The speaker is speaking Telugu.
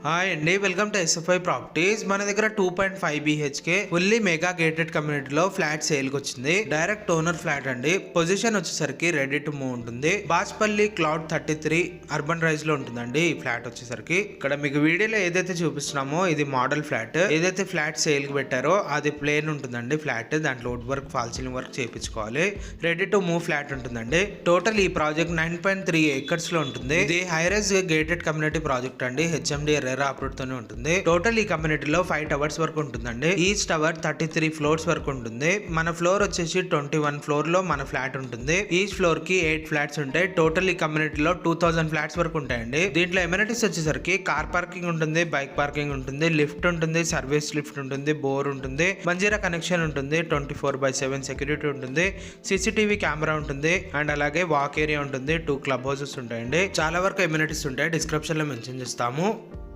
హాయ్ అండి, వెల్కమ్ టు SFI ప్రాపర్టీస్. మన దగ్గర 2.5 BHK ఫుల్లీ మెగా గేటెడ్ కమ్యూనిటీలో ఫ్లాట్ సేల్ కి వచ్చింది. డైరెక్ట్ ఓనర్ ఫ్లాట్ అండి. పొజిషన్ వచ్చేసరికి రెడీ టు మూవ్ ఉంటుంది. బాచ్పల్లి క్లౌడ్ 33 అర్బన్ రైజ్ లో ఉంటుందండి ఈ ఫ్లాట్ వచ్చేసరికి. ఇక్కడ మీకు వీడియోలో ఏదైతే చూపిస్తున్నామో ఇది మోడల్ ఫ్లాట్. ఏదైతే ఫ్లాట్ సేల్ కి పెట్టారో అది ప్లేన్ ఉంటుందండి ఫ్లాట్. దాంట్లో wood work, fall ceiling work చేయించుకోవాలి. రెడీ టు మూవ్ ఫ్లాట్ ఉంటుందండి. టోటల్ ఈ ప్రాజెక్ట్ 9.3 acres లో ఉంటుంది. ఇది high rise gated community project అండి. HMD అప్రోడ్ తోనే ఉంటుంది. టోటల్ ఈ కమ్యూనిటీలో 5 టవర్స్ వరకు ఉంటుందండి. ఈచ్ టవర్ 33 ఫ్లోర్స్ వరకు ఉంటుంది. మన ఫ్లోర్ వచ్చేసి 21 ఫ్లోర్ లో మన ఫ్లాట్ ఉంటుంది. ఈచ్ ఫ్లోర్ కి 8 ఫ్లాట్స్ ఉంటాయి. టోటల్ ఈ కమ్యూనిటీలో 2000 ఫ్లాట్స్ వరకు ఉంటాయండి. దీంట్లో ఎమ్యూనిటీస్ వచ్చేసరికి కార్ పార్కింగ్ ఉంటుంది, బైక్ పార్కింగ్ ఉంటుంది, లిఫ్ట్ ఉంటుంది, సర్వీస్ లిఫ్ట్ ఉంటుంది, బోర్ ఉంటుంది, మంజీరా కనెక్షన్ ఉంటుంది, 24/7 సెక్యూరిటీ ఉంటుంది, CCTV కెమెరా ఉంటుంది, అండ్ అలాగే వాక్ ఏరియా ఉంటుంది, 2 క్లబ్ హౌసెస్ ఉంటాయండి. చాలా వరకు ఎమ్యూనిటీస్ ఉంటాయి. డిస్క్రిప్షన్ లో మెన్షన్ చేస్తాము.